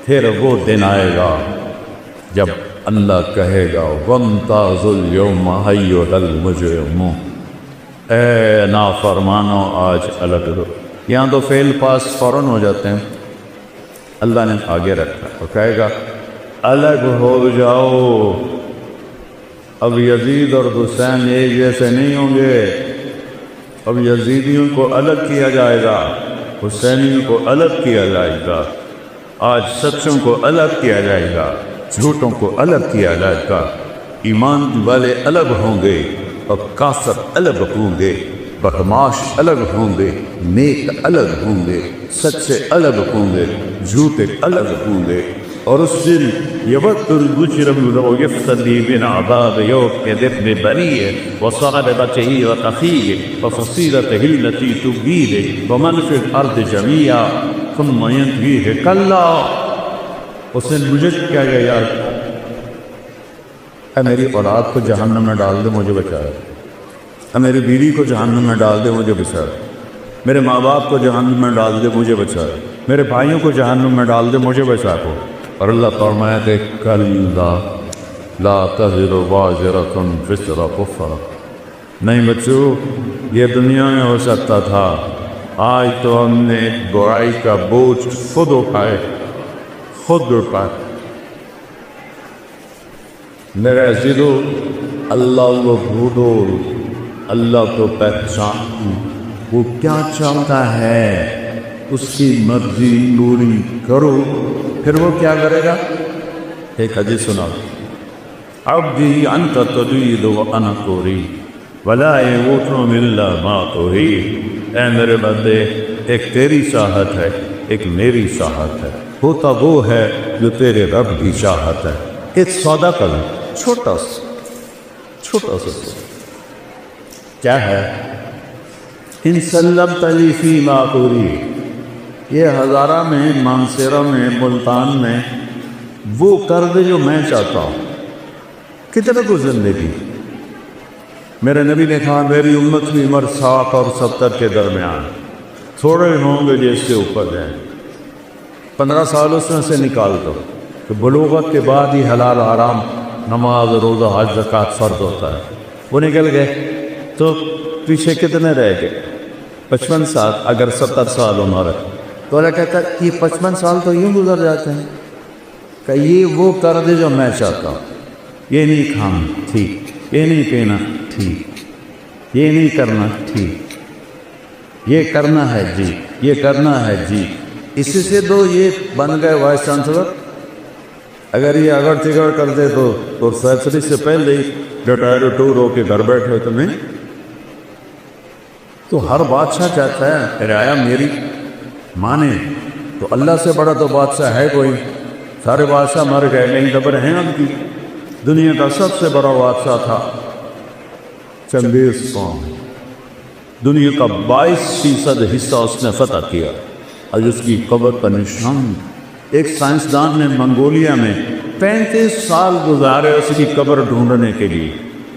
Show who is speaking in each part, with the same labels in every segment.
Speaker 1: پھر وہ دن آئے گا جب اللہ کہے گا وَامْتَازُوا الْيَوْمَ أَيُّهَا الْمُجْرِمُونَ، اے نافرمانو آج الگ ہو۔ یہاں تو فعل پاس فوراً ہو جاتے ہیں، اللہ نے آگے رکھا اور کہے گا الگ ہو جاؤ۔ اب یزید اور حسین ایک جیسے نہیں ہوں گے، اب یزیدیوں کو الگ کیا جائے گا، حسینیوں کو الگ کیا جائے گا، آج سچوں کو الگ کیا جائے گا، جھوٹوں کو الگ کیا جائے گا، ایمان والے الگ ہوں گے اور کافر الگ ہوں گے، بدمعاش الگ ہوں گے، نیک الگ ہوں گے، سچے الگ ہوں گے، جھوٹے الگ ہوں گے۔ اور اس دن یود المجرم لو یفتدی من عذاب یومئذ ببنیہ وصاحبتہ وأخیہ وفصیلتہ التی تؤویہ ومن فی الارض جمیعا ثم ینجیہ کلا۔ اس نے مجھے کیا گیا یار، اے میری اولاد کو جہنم میں ڈال دے مجھے بچا، اے میری بیوی کو جہنم میں ڈال دے مجھے بچا، میرے ماں باپ کو جہنم میں ڈال دے مجھے بچا، میرے بھائیوں کو جہنم میں ڈال دے مجھے بچا کو۔ اور اللہ فرمایا کہ کلا لا تزر وازرۃ وزر اخری، نہیں بچو یہ دنیا میں ہو سکتا تھا، آج تو ہم نے برائی کا بوجھ خود اٹھائے، خود اٹھائے۔ میرے عزیزو، اللہ کو بھولو، اللہ کو پہچان، وہ کیا چاہتا ہے اس کی مرضی پوری کرو، پھر وہ کیا کرے گا؟ ایک حدیث سنا، عبدی انت ترید وانا ارید ولا یموت الا ما ترید، اے میرے بندے ایک تیری چاہت ہے ایک میری چاہت ہے، ہوتا وہ ہے جو تیرے رب کی چاہت ہے۔ ایک سودا کر چھوٹا سا کیا ہے؟ ان سلمت لی فیما ترید، یہ ہزارہ میں، مانسیرہ میں، ملتان میں وہ کر دے جو میں چاہتا ہوں۔ کتنے کو زندگی، میرے نبی نے کہا میری امت کی عمر 60 اور 70 کے درمیان، تھوڑے ہوں گے جس سے اوپر جائیں، 15 سال اس میں سے نکال دو کہ بلوغت کے بعد ہی حلال حرام، نماز روزہ حج زکوٰۃ فرض ہوتا ہے، وہ نکل گئے تو پیچھے کتنے رہ گئے؟ 55 سال۔ اگر 70 سال عمر ہے تو اللہ کہتا ہے یہ 55 سال تو یوں گزر جاتے ہیں کہ یہ وہ کر دے جو میں چاہتا ہوں، یہ نہیں کھانا ٹھیک، یہ نہیں پینا ٹھیک، یہ نہیں کرنا ٹھیک، یہ کرنا ہے جی، یہ کرنا ہے جی۔ اسی سے تو یہ بن گئے وائس چانسلر۔ اگر یہ اگر چگڑ کر دے تو فیصلے سے پہلے ہی ریٹائر ٹور ہو کے گھر بیٹھے تمہیں تو ہر بادشاہ چاہتا ہے رعایا میری مانے، تو اللہ سے بڑا تو بادشاہ ہے کوئی؟ سارے بادشاہ مر گئے، نہیں خبر ہیں اب کی؟ دنیا کا سب سے بڑا بادشاہ تھا چنگیز خان، دنیا کا 22% حصہ اس نے فتح کیا، اور اس کی قبر کا نشان ایک سائنسدان نے منگولیا میں 35 سال گزارے اس کی قبر ڈھونڈنے کے لیے،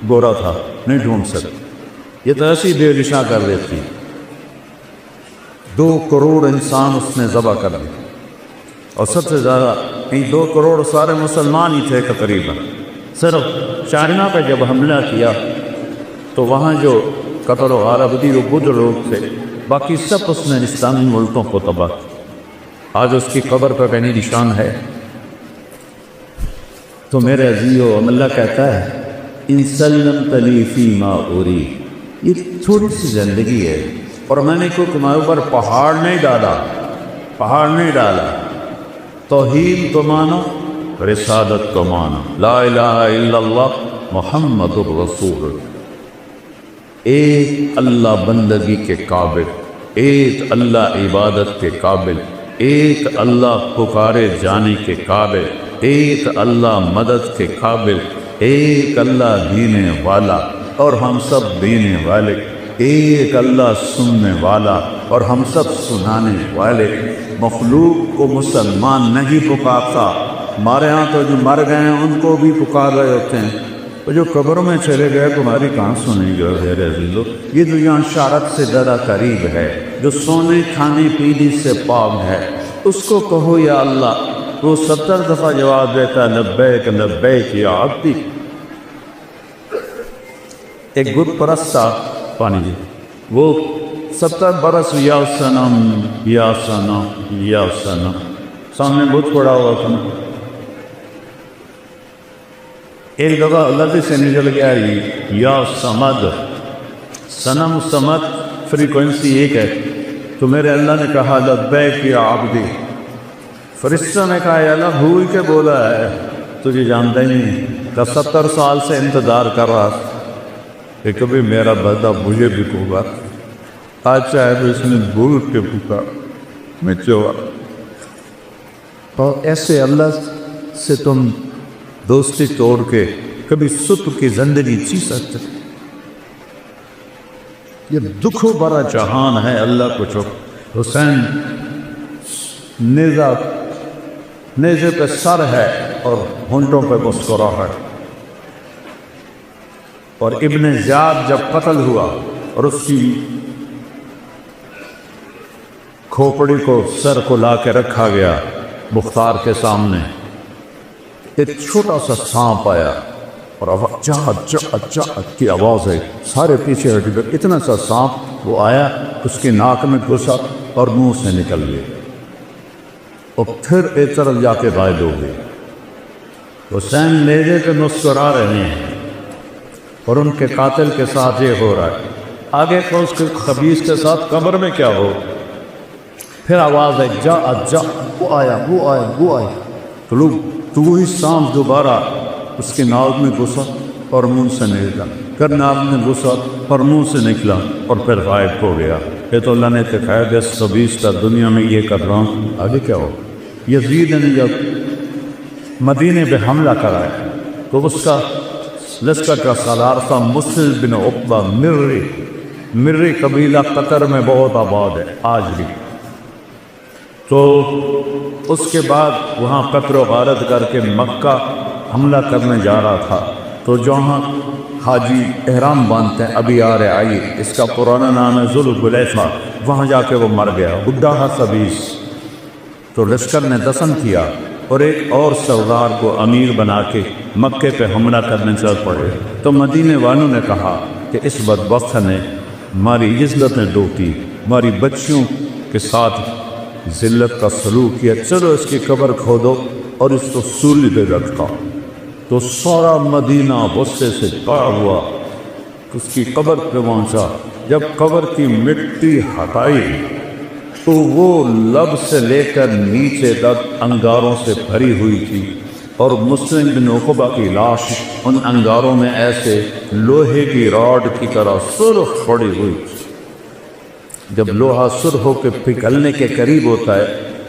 Speaker 1: گورا تھا نہیں ڈھونڈ سکے، یہ تو ایسی بے نشاں کر دیتی۔ 2 کروڑ انسان اس نے ذبح کر دی، اور سب سے زیادہ 2 کروڑ سارے مسلمان ہی تھے تقریباً۔ صرف چائنا پہ جب حملہ کیا تو وہاں جو قتل و غارت و بدھ لوگ تھے، باقی سب اس نے اسلامی ملکوں کو تباہ کیا۔ آج اس کی قبر پر کہیں نشان ہے۔ تو میرے عزیزو، اللہ کہتا ہے ان سلمت لی فیما ارید، یہ تھوڑی سی زندگی ہے، اور میں نے کوئی تمہارے اوپر پہاڑ نہیں ڈالا، توحید کو مانو، رسالت کو مانو، لا الہ الا اللہ محمد الرسول، ایک اللہ بندگی کے قابل، ایک اللہ عبادت کے قابل، ایک اللہ پکارے جانے کے قابل، ایک اللہ مدد کے قابل، ایک اللہ دینے والا اور ہم سب دینے والے، ایک اللہ سننے والا اور ہم سب سنانے والے۔ مخلوق کو مسلمان نہیں پکارتا، ہمارے ہاں تو جو مر گئے ہیں ان کو بھی پکار رہے ہوتے ہیں، وہ جو قبروں میں چلے گئے تمہاری کہاں سنیں گے؟ میرے عزیزو، یہ جو یہاں شارت سے زیادہ قریب ہے، جو سونے کھانے پینے سے پاک ہے، اس کو کہو یا اللہ وہ 70 دفعہ جواب دیتا ہے لبیک لبیک یا عبدی۔ ایک بت پرست تھا، پانی جی، وہ 70 برس یا صنم یا صنم یا صنم، سامنے بت پڑا ہوا تھا۔ ایک دفعہ اللہ سے نکل گیا یا سمد، صنم سمد فریکوینسی ایک ہے، تو میرے اللہ نے کہا لبیک یا عبدی۔ فرشتوں نے کہا یا اللہ بھول کے بولا ہے، تجھے جانتا ہی نہیں، کہ 70 سال سے انتظار کر رہا کہ کبھی میرا بندہ مجھے بھی پکار، آج چاہے تو اس نے بھول کے پکار میں چوا۔ اور ایسے اللہ سے تم دوستی توڑ کے کبھی سکھ کی زندگی جی سکتے؟ یہ دکھوں بڑا جہان ہے، اللہ کو چھوڑ۔ حسین نیزے پہ سر ہے اور ہونٹوں پہ مسکراہٹ۔ اور ابن زیاد جب قتل ہوا اور اس کی کھوپڑی کو سر کو لا کے رکھا گیا مختار کے سامنے، ایک چھوٹا سا سانپ آیا اور چاہت کی آواز ہے، سارے پیچھے ہٹ گئے۔ اتنا سا سانپ وہ آیا، اس کی ناک میں گھسا اور منہ سے نکل گیا اور پھر ایک طرف جا کے غائب ہو گئی۔ حسین نیزے پہ مسکرا رہے ہیں اور ان کے قاتل کے ساتھ یہ ہو رہا ہے، آگے کو اس کے خبیث کے ساتھ قبر میں کیا ہو۔ پھر آواز ہے جا وہ آیا تو وہی سانپ دوبارہ اس کی ناک میں گھسا اور منہ سے نکلا، پھر ناک میں گھسا اور منہ سے نکلا اور پھر غائب ہو گیا۔ یہ تو اللہ نے دکھایا کہ اس خبیث کا دنیا میں یہ کر رہا ہوں، آگے کیا ہو۔ یزید نے جب مدینے پہ حملہ کرایا تو اس کا لشکر کا سالار تھا مسلم بن عقبہ مری قبیلہ قطر میں بہت آباد ہے آج بھی۔ تو اس کے بعد وہاں قتل و غارت کر کے مکہ حملہ کرنے جا رہا تھا، تو جہاں حاجی احرام باندھتے ہیں ابھی آ رہے آئی، اس کا پرانا نام ہے ذوالحلیفہ، وہاں جا کے وہ مر گیا، بڈھا خبیث۔ تو لشکر نے دفن کیا اور ایک اور سردار کو امیر بنا کے مکے پہ حملہ کرنے چل پڑے۔ تو مدینے والوں نے کہا کہ اس بدبخت نے ہماری عزتیں ڈوبی، ہماری بچیوں کے ساتھ ذلت کا سلوک کیا، چلو اس کی قبر کھودو اور اس کو سولی پہ رکھا۔ تو سارا مدینہ غصے سے کڑا ہوا، اس کی قبر پہ پہنچا۔ جب قبر کی مٹی ہٹائی تو وہ لب سے لے کر نیچے تک انگاروں سے بھری ہوئی تھی، اور مسلم بن عقبہ کی لاش ان انگاروں میں ایسے لوہے کی راڈ کی طرح سرخ پڑی ہوئی۔ جب لوہا سرخ ہو کے پگھلنے کے قریب ہوتا ہے،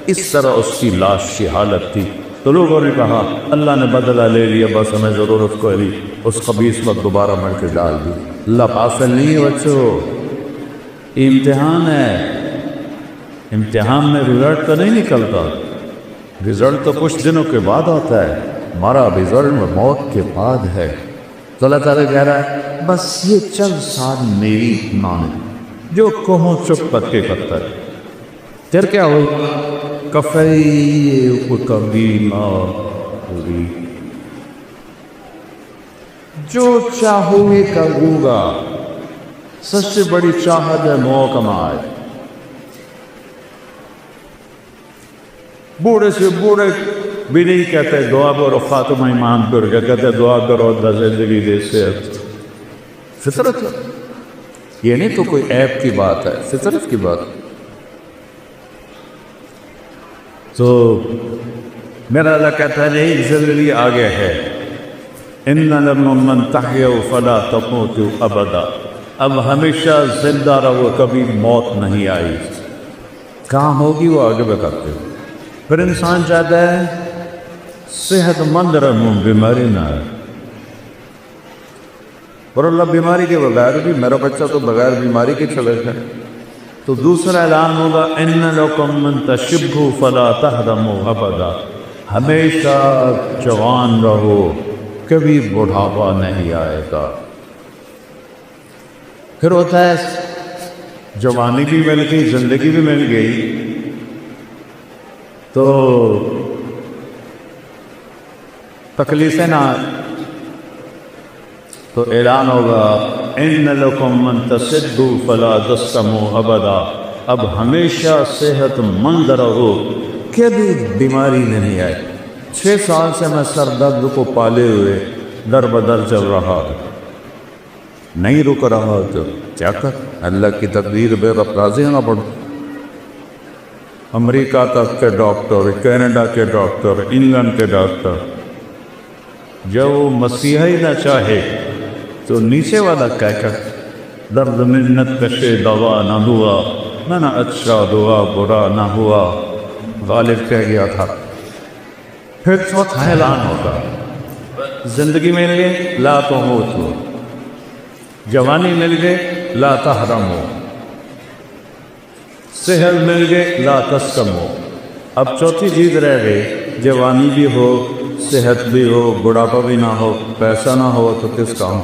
Speaker 1: اس طرح اس کی لاش کی حالت تھی۔ تو لوگوں نے کہا اللہ نے بدلہ لے لیا، بس ہمیں ضرورت کوئی نہیں، اس خبیث وقت دوبارہ مر کے ڈال دی۔ اللہ پاسل نہیں ہے بچوں، امتحان ہے، امتحان میں رزلٹ تو نہیں نکلتا، رزلٹ تو کچھ دنوں کے بعد آتا ہے، ہمارا رزلٹ موت کے بعد ہے۔ تو اللہ تعالیٰ کہہ رہا ہے بس یہ چند سال میری مان، جو کہوں چپ کر کے کرتا ہے، پھر کیا ہوگا؟ کفی کبھی ہوگی، جو چاہوں گے کروں گا، سب سے بڑی چاہت ہے موقع کمائے۔ بوڑھے سے بوڑھے بھی نہیں کہتے دعا کرو خاتمہ ایمان پر، کیا کہتے دعا کرو اللہ زندگی دے سے۔ فطرت یہ نہیں تو کوئی عیب کی بات ہے، فطرت کی بات۔ تو میرا اللہ کہتا ہے نہیں، زندگی آگے ہے، ان لمن تحیوا فلا تموتوا ابدا، اب ہمیشہ زندہ رہو، کبھی موت نہیں آئی، کہاں ہوگی وہ آگے بتاتے ہو۔ پھر انسان چاہتا ہے صحت مند رہوں، بیماری نہ آئے، اور اللہ بیماری کے بغیر بھی، میرا بچہ تو بغیر بیماری کے چلے گا۔ تو دوسرا اعلان ہوگا ان لکم من تشبوا فلا تهرموا ابدا، ہمیشہ جوان رہو، کبھی بڑھاپا نہیں آئے گا۔ پھر ہوتا ہے جوانی بھی مل گئی، زندگی بھی مل گئی، تو تکلیفیں نہ تو اعلان ہوگا ان لکم من تصدوا فلا تسقموا ابدا، اب ہمیشہ صحت مند رہو، کبھی بیماری نہیں آئے۔ 6 سال سے میں سر درد کو پالے ہوئے در بدر چل رہا نہیں رک رہا، تو کیا کر، اللہ کی تقدیر بے رب راضی ہونا پڑتا۔ امریکہ تک کے ڈاکٹر، کینیڈا کے ڈاکٹر، انگلینڈ کے ڈاکٹر، جب وہ مسیحا ہی نہ چاہے تو نیچے والا کہہ کر درد منت کشے دوا نہ ہوا، نہ اچھا دعا برا نہ ہوا، غالب کہہ گیا تھا۔ پھر چوتھا اعلان ہوگا، زندگی مل گئے لا تموتوا، جوانی مل گئے لا تحرموا، صحت مل گئے لا تسقموا۔ اب چوتھی چیز رہ گئی، جوانی بھی ہو، صحت بھی ہو، بڑھاپا بھی نہ ہو، پیسہ نہ ہو تو کس کام؟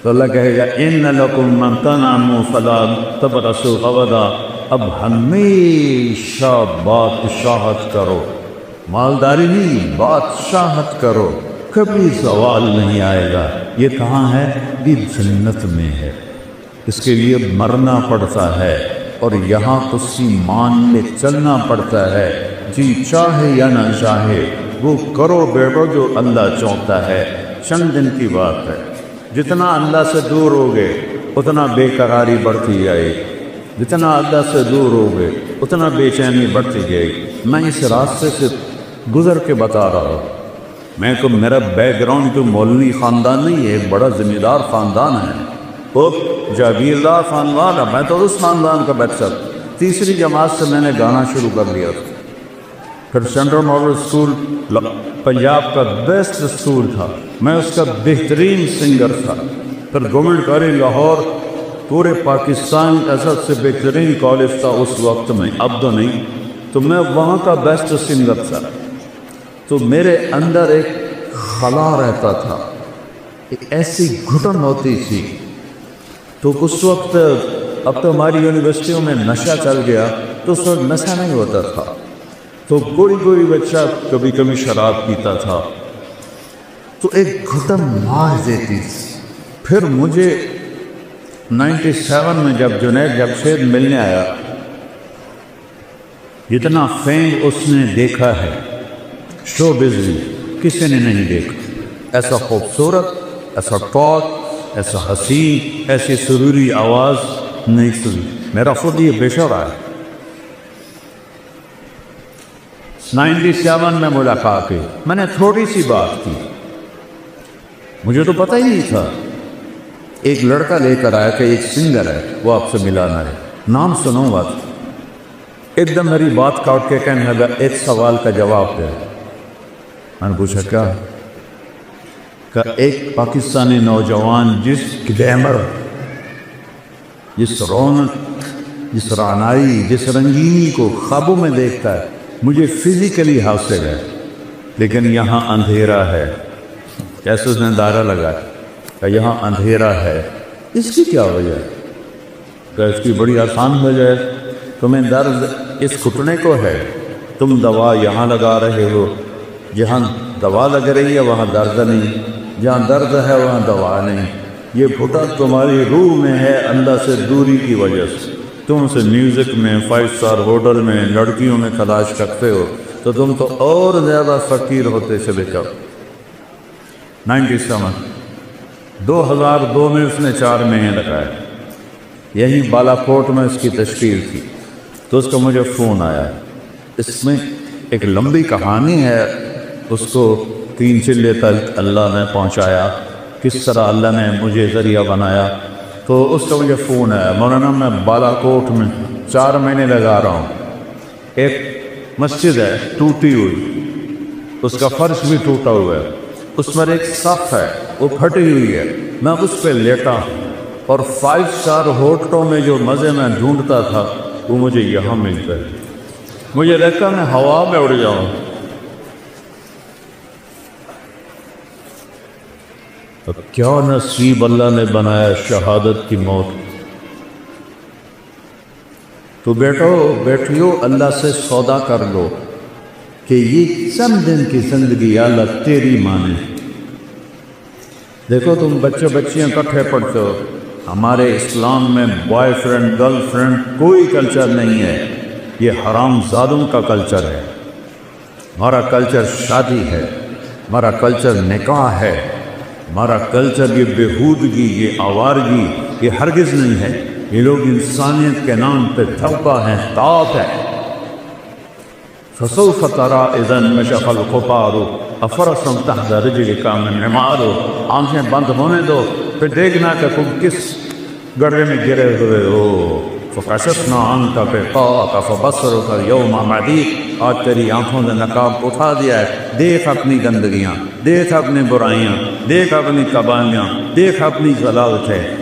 Speaker 1: تو اللہ کہے گا ان لکم من تنعموا فلا تبرسوا ابدا، اب ہمیشہ بادشاہت کرو، مالداری نہیں، بادشاہت کرو، کبھی زوال نہیں آئے گا۔ یہ کہاں ہے؟ یہ جنت میں ہے۔ اس کے لیے مرنا پڑتا ہے اور یہاں کسی مان کے چلنا پڑتا ہے، جی چاہے یا نہ چاہے وہ کرو بیٹو جو اللہ چاہتا ہے۔ چند دن کی بات ہے، جتنا اللہ سے دور ہوگے اتنا بے قراری بڑھتی جائے گی، جتنا اللہ سے دور ہوگے اتنا بے چینی بڑھتی جائے گی۔ میں اس راستے سے گزر کے بتا رہا ہوں، میں کو میرا بیک گراؤنڈ تو مولوی خاندان نہیں ہے، ایک بڑا ذمہ دار خاندان ہے، وہ جاگیردار خاندان ہے، میں تو اس خاندان کا بچہ۔ تیسری جماعت سے میں نے گانا شروع کر لیا تھا، پھر سینٹرل ماڈل اسکول پنجاب کا بیسٹ اسکول تھا، میں اس کا بہترین سنگر تھا، پھر گورنمنٹ کالج لاہور پورے پاکستان کا سب سے بہترین کالج تھا اس وقت میں، اب تو نہیں، تو میں وہاں کا بیسٹ سنگر تھا۔ تو میرے اندر ایک خلا رہتا تھا، ایک ایسی گھٹن ہوتی تھی، تو اس وقت اب تو ہماری یونیورسٹیوں میں نشہ چل گیا، تو اس وقت نشہ نہیں ہوتا تھا، تو کوئی بچہ کبھی کبھی شراب پیتا تھا، تو ایک گھٹن مار دیتی تھی۔ پھر مجھے 97 میں جب جنید جمشید ملنے آیا، جتنا فیم اس نے دیکھا ہے شو بزنس کسی نے نہیں دیکھا، ایسا خوبصورت، ایسا ٹاک، ایسا حسین، ایسی سروری آواز نہیں سنی، میرا خود یہ بے شعور ہے۔ 97 میں ملاقات کی، میں نے تھوڑی سی بات کی، مجھے تو پتہ ہی نہیں تھا، ایک لڑکا لے کر آیا کہ ایک سنگر ہے وہ آپ سے ملانا ہے، نام سنوں گا، ایک دم میری بات کاٹ کے کہنے لگا ایک سوال کا جواب دے۔ میں نے پوچھا کیا؟ کہ ایک پاکستانی نوجوان جس گلیمر، جس رونق، جس رعنائی، جس رنگینی کو خوابوں میں دیکھتا ہے، مجھے فزیکلی حاصل ہے، لیکن یہاں اندھیرا ہے۔ کیسے اس نے دائرہ لگایا کہ یہاں اندھیرا ہے، اس کی کیا وجہ ہے؟ کہ اس کی بڑی آسان وجہ ہے، تمہیں درد اس گھٹنے کو ہے، تم دوا یہاں لگا رہے ہو، جہاں دوا لگ رہی ہے وہاں درد نہیں، جہاں درد ہے وہاں دوا نہیں، یہ گھٹن تمہاری روح میں ہے اللہ سے دوری کی وجہ سے۔ تم سے میوزک میں، 5 اسٹار ہوٹل میں، لڑکیوں میں تلاش کرتے ہو تو تم تو اور زیادہ فقیر ہوتے چلے جاؤ۔ 97 2002 میں اس نے 4 مہینے لگائے، یہی بالا کوٹ میں اس کی تشکیل تھی، تو اس کا مجھے فون آیا، اس میں ایک لمبی کہانی ہے، اس کو 3 چلے تک اللہ نے پہنچایا، کس طرح اللہ نے مجھے ذریعہ بنایا۔ تو اس کا مجھے فون آیا، مولانا میں بالا کوٹ میں 4 مہینے لگا رہا ہوں، ایک مسجد ہے ٹوٹی ہوئی، اس کا فرش بھی ٹوٹا ہوا ہے، اس پر ایک صف ہے وہ پھٹی ہوئی ہے، میں اس پہ لیٹا ہوں، اور 5 اسٹار ہوٹلوں میں جو مزے میں ڈھونڈتا تھا وہ مجھے یہاں ملتا ہے، مجھے لگتا میں ہوا میں اڑ جاؤں۔ اب کیا نصیب اللہ نے بنایا شہادت کی موت۔ تو بیٹو بیٹھیو اللہ سے سودا کر لو، کہ یہ چند دن کی زندگی اللہ تیری مانے۔ دیکھو تم بچے بچیاں کٹھے پڑھتے ہو، ہمارے اسلام میں بوائے فرینڈ گرل فرینڈ کوئی کلچر نہیں ہے، یہ حرام زادوں کا کلچر ہے۔ ہمارا کلچر شادی ہے، ہمارا کلچر نکاح ہے، ہمارا کلچر یہ بےہودگی، یہ آوارگی، یہ ہرگز نہیں ہے۔ یہ لوگ انسانیت کے نام پہ دھبا ہیں، طاق ہے۔ فسوف ترى اذا انشق القطار افرسا تحت رجلك من عمار، آنکھیں بند ہونے دو پھر دیکھنا کہ تم کس گڑھے میں گرے ہوئے ہو۔ فکشفنا عنك غطاءك فبصرك اليوم حديد، آج تیری آنکھوں نے نقاب اٹھا دیا ہے، دیکھ اپنی گندگیاں، دیکھ اپنی برائیاں، دیکھ اپنی قباہیاں، دیکھ اپنی ضلالتیں۔